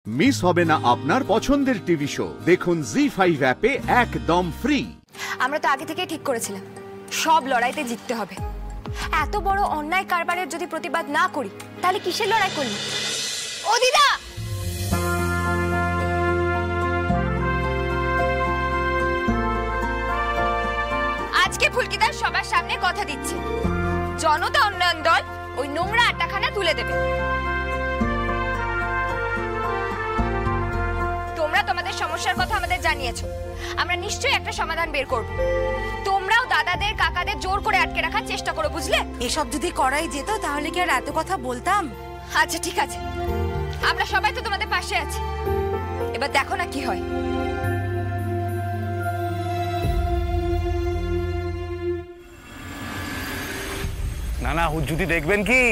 Miss হবে না আপনার পছন্দের টিভি শো। দেখুন জি5 অ্যাপে একদম ফ্রি। আমরা তো আগে থেকে ঠিক করেছিলাম সব লড়াইতে জিততে হবে। এত বড় অন্যায় কারবারের যদি প্রতিবাদ না করি তাহলে কিসের লড়াই করলি? ও দিদা, আজকে ফুলকিদার সবার সামনে কথা দিচ্ছে, জনতা উন্নয়ন দল ওই নোংরা আটাখানা তুলে দেবে। তোমরা তোমাদের সমস্যার কথা আমাদের জানিয়েছো, আমরা নিশ্চয়ই একটা সমাধান বের করব। তোমরাও দাদাদের কাকাদের জোর করে আটকে রাখার চেষ্টা করো, বুঝলে? এসব যদি করাই যেত তাহলে কি আর এত কথা বলতাম? আচ্ছা ঠিক আছে, আমরা সবাই তো তোমাদের পাশে আছি, এবার দেখো না কি হয়। না না, হুজ্জুতি দেখবেন কি?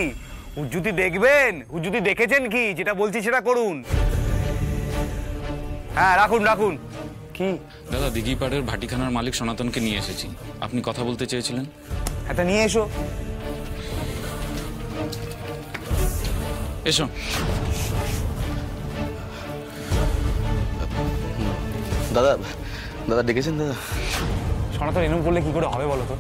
হুজ্জুতি দেখবেন? হুজ্জুতি দেখেছেন কি? যেটা বলছি সেটা করুন। হ্যাঁ রাখুন রাখুন। কি দাদা, দিঘিপাড়ের ভাটিখানার মালিক সনাতনকে নিয়ে এসেছি। আপনি কথা বলতে চেয়েছিলেন। এটা নিয়ে এসো। এসো। দাদা দাদা ডেকেছেন দাদা? সনাতন এরকম করলে কি করে হবে বলো তো?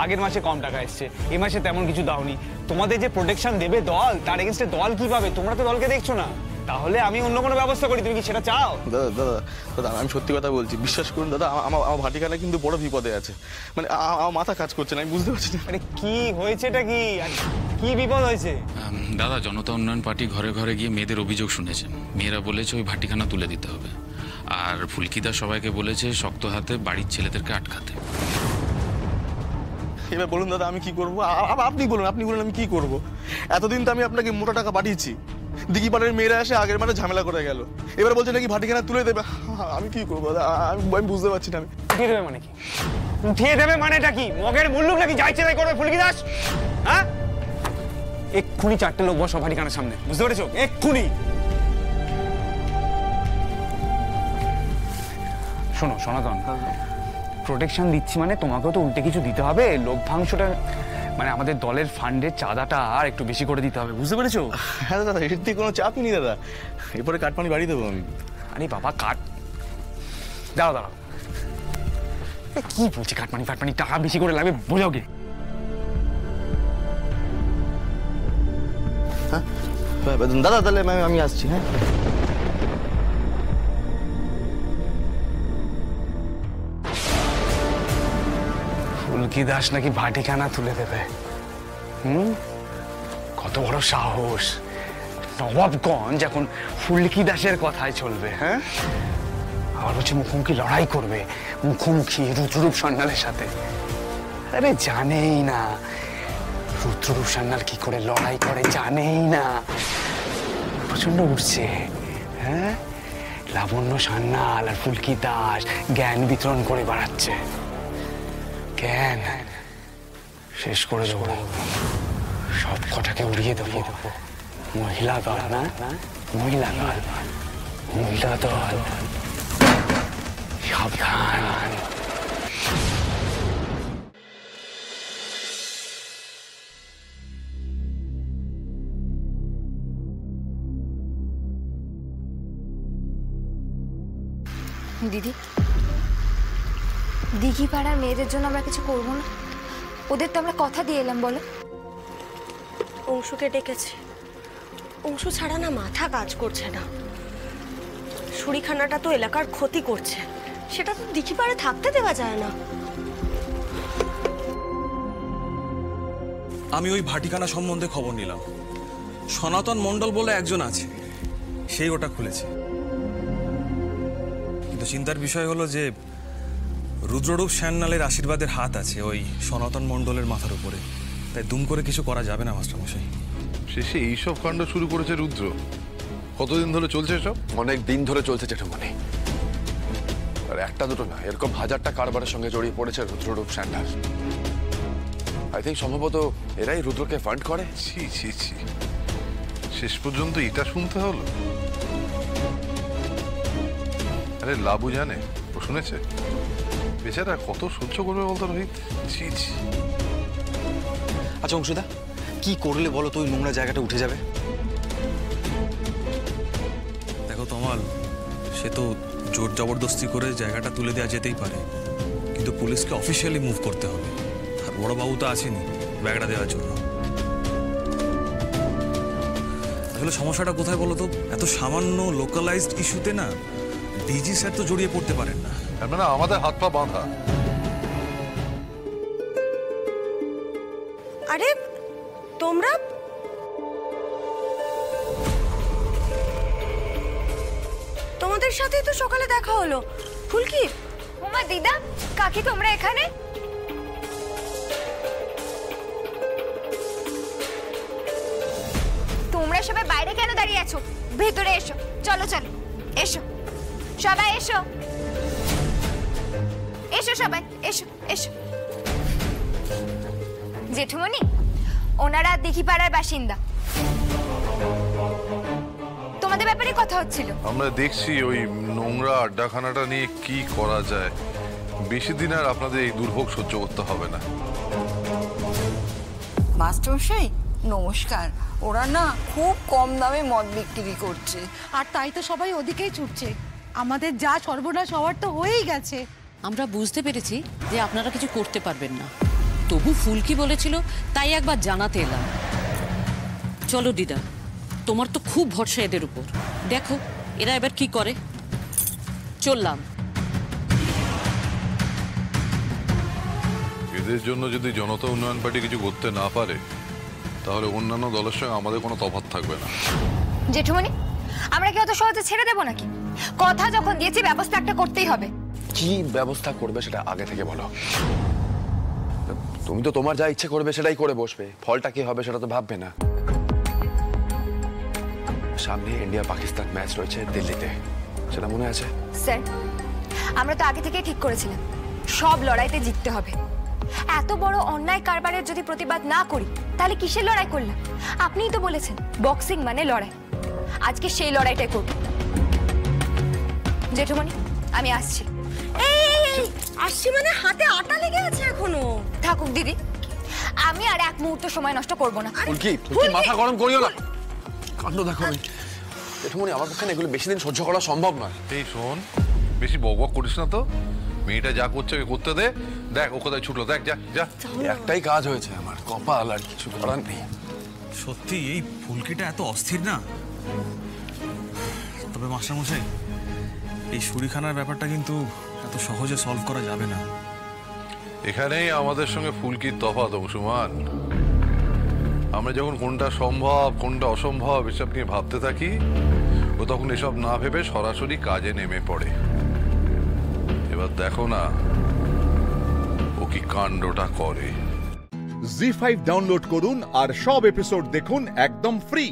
আগের মাসে কম টাকা এসছে, এই মাসে তেমন কিছু দাওনি। তোমাদের যে প্রোটেকশন দেবে দল, তার এগেইনস্টে দল কি পাবে? তোমরা তো দলকে দেখছো না। তাহলে আমি অন্য কোনো ব্যবস্থা করি, তুমি কি সেটা চাও? দাদা দাদা দাদা আমি সত্যি কথা বলছি, বিশ্বাস করুন দাদা, আমার ভাটিখানা কিন্তু বড় বিপদে আছে। মানে আমার মাথা কাজ করছে না, আমি বুঝতে পারছি না। আরে কি হয়েছে, এটা কি কি বিপদ হয়েছে? দাদা, জনতা উন্নয়ন পার্টি ঘরে ঘরে গিয়ে মেয়েদের অভিযোগ শুনেছেন। মেয়েরা বলেছে ওই ভাটিখানা তুলে দিতে হবে, আর ফুলকিদা সবাইকে বলেছে শক্ত হাতে বাড়ির ছেলেদেরকে আটকাতে। এবার বলুন দাদা আমি কি করবো? আপনি বলুন আমি কি করব? এতদিন তো আমি আপনাকে মোটা টাকা পাঠিয়েছি, দিঘিপাড়ের মেয়েরা এসে আগের মাঠে ঝামেলা করে গেল, এবার বলছে নাকি ভাটিখানা তুলে দেবে। আমি কি করবো দাদা? আমি বুঝতে পারছি না। আমি উঠিয়ে দেবে মানে কি? উঠিয়ে দেবে মানেটা কি? মগের মুল্লুক নাকি যাইছে তাই করবে ফুলকি দাস? হ্যাঁ, এক্ষুনি 4টে লোক বসো ভাটিখানার সামনে, বুঝতে পেরেছো? এক্ষুনি। শোনো সনাতন, প্রোটেকশন দিচ্ছি মানে তোমাকেও তো উল্টে কিছু দিতে হবে। লভ্যাংশটা মানে আমাদের দলের ফান্ডের চাঁদাটা আর একটু বেশি করে দিতে হবে, বুঝতে পেরেছো? হ্যাঁ দাদা, এর থেকে কোনো চাপই নেই দাদা, এরপরে কাটপানি বাড়িয়ে দেবো আমি। আরে বাবা কাট, দাঁড়াও দাঁড়াও, কি বলছি? কাটপানি ফাটপানি টাকা বেশি করে লাগবে, বোঝাও কি? হ্যাঁ দাদা, তাহলে আমি আসছি। হ্যাঁ ফুলকি দাস নাকি ভাটিখানা তুলে দেবে? কত বড় সাহস! নবাবগঞ্জ এখন ফুলকি দাসের কথায় চলবে। হ্যাঁ, আবার হচ্ছে মুখোমুখি লড়াই করবে, মুখোমুখি রুদ্ররূপ সান্যালের সাথে। আরে জানেই না রুদ্ররূপ সান্যাল কি করে লড়াই করে, জানেই না। প্রচন্ড উঠছে। হ্যাঁ, লাবণ্য সান্যাল আর ফুলকি দাস জ্ঞান বিতরণ করে বাড়াচ্ছে। জ্ঞান শেষ করে দেবো, সব কটাকে উড়িয়ে দেবো। মহিলা দল না, মহিলা দল, মহিলা দল, সাবধান। দিদি, দিঘিপাড়ার মেয়েদের জন্য আমরা কিছু করবো না? ওদের তো আমরা কথা দিয়ে এলাম। বলো। অংশুকে ডেকেছে, অংশু ছাড়া না মাথা কাজ করছে না। শুরিখানাটা তো এলাকার ক্ষতি করছে, সেটা তো দিঘিপাড়ে থাকতে দেওয়া যায় না। আমি ওই ভাটিখানা সম্বন্ধে খবর নিলাম। সনাতন মণ্ডল বলে একজন আছে, সেই ওটা খুলেছে। কিন্তু চিন্তার বিষয় হলো যে রুদ্ররূপ সান্যালের আশীর্বাদের হাত আছে ওই সনাতন মণ্ডলের মাথার উপরে, তাই দুম করে কিছু করা যাবে না মাস্টারমশাই। শেষে এইসব কাণ্ড শুরু করেছে রুদ্র। কতদিন ধরে চলছে এসব? অনেক দিন ধরে চলছে জেঠুমনি, আর একটা দুটো না, এরকম হাজারটা কারবারের সঙ্গে জড়িয়ে পড়েছে রুদ্ররূপ সান্যাল। আই থিঙ্ক সম্ভবত এরাই রুদ্রকে ফান্ড করে। ছি ছি ছি, শেষ পর্যন্ত এটা শুনতে হলো? আরে লাবু জানে, ও শুনেছে? বেচারা কত সহ্য করবে বলতো রোহিত। ছি ছি। আচ্ছা অংশুদা, কি করলে বলো তো ওই নোংরা জায়গাটা উঠে যাবে? দেখো তমাল, সে তো জোর জবরদস্তি করে জায়গাটা তুলে দেওয়া যেতেই পারে, কিন্তু পুলিশকে অফিসিয়ালি মুভ করতে হবে। আর বড়বাবু তো আছেনই ব্যাগটা দেওয়ার জন্য। আসলে সমস্যাটা কোথায় বলো তো, এত সামান্য লোকালাইজড ইস্যুতে না ডিজি স্যার তো জড়িয়ে পড়তে পারেন না। মানে আমাদের হাত পা বাঁধা। আরে তোমরা তোমাদের সাথেই তো সকালে দেখা হলো। ফুলকি, ওমা দিদা, কাকি তোমরা এখানে? তোমরা সবাই বাইরে কেন দাঁড়িয়ে আছো? ভেতরে এসো, চলো চলো, এসো সবাই, এসো এসো সবাই, এসো এসো। জেঠুমনি, ওনারা দিঘিপাড়ার বাসিন্দা। তোমাদের ব্যাপারে কথা হচ্ছিল। আমরা দেখছি ওই নোংরা আড্ডাখানাটা নিয়ে কি করা যায়। বেশি দিন আর আপনাদের এই দুর্ভোগ সহ্য করতে হবে না। মাস্টারমশাই নমস্কার। ওরা না খুব কম দামে মদ বিক্রি করছে, আর তাই তো সবাই ওদিকেই ছুটছে। আমাদের যা সর্বনাশ হওয়ার তো হয়েই গেছে। আমরা বুঝতে পেরেছি যে আপনারা কিছু করতে পারবেন না, তবু ফুলকি বলেছিল তাই একবার জানাতে এলাম। চলো দিদা, তোমার তো খুব ভরসা এদের উপর, দেখো এরা এবার কি করে। চললাম। এদের জন্য যদি জনতা উন্নয়ন পার্টি কিছু করতে না পারে, তাহলে অন্যান্য দলের সঙ্গে আমাদের কোনো তফাৎ থাকবে না। জেঠুমনি, আমরা কি অত সহজে ছেড়ে দেবো নাকি? কথা যখন দিয়েছি, ব্যবস্থা একটা করতেই হবে। কি ব্যবস্থা করবে সেটা আগে থেকে বলো। তুমি তো তোমার যা ইচ্ছে করবে সেটাই করে বসবে, ফলটা কি হবে সেটা তো ভাববে না। সামনে ইন্ডিয়া পাকিস্তান ম্যাচ রয়েছে দিল্লিতে, সেটা মনে আছে? স্যার, আমরা তো আগে থেকেই ঠিক করেছিলাম সব লড়াইতে জিততে হবে। এত বড় অন্যায় কারবারের যদি প্রতিবাদ না করি, তাহলে কিসের লড়াই করলাম? আপনিই তো বলেছেন বক্সিং মানে লড়াই। আজকে সেই লড়াইটাই করব। জেঠুমনি, আমি আসছি। এই আসছি মানে হাতে আটা লেগে আছে এখনো। থাকুক দিদি, আমি আর এক মুহূর্ত সময় নষ্ট করব না। ফুলকি, ফুলকি মাথা গরম করিও না। কাণ্ড দেখো। আমি জেঠুমনি, আমার পক্ষে এগুলো বেশি দিন সহ্য করা সম্ভব নয়। এই শোন, বেশি বকবক করিস না তো। মেয়েটা যা করছে করতে দে। দেখ ও কোথায় ছুটলো, দেখ, যা যা। একটাই কাজ হয়েছে আমার, কপাল, আর কিছু করার নেই। সত্যি এই ফুলকিটা এত অস্থির না। তবে মাস্টারমশাই, এই শুরিখানার ব্যাপারটা কিন্তু এত সহজে সলভ করা যাবে না। এখানেই আমাদের সঙ্গে ফুলকির তফাৎ অংশুমান। আমরা যখন কোনটা সম্ভব কোনটা অসম্ভব এসব নিয়ে ভাবতে থাকি, ও তখন এসব না ভেবে সরাসরি কাজে নেমে পড়ে। এবার দেখো না ও কি কাণ্ডটা করে। জি5 ডাউনলোড করুন আর সব এপিসোড দেখুন একদম ফ্রি।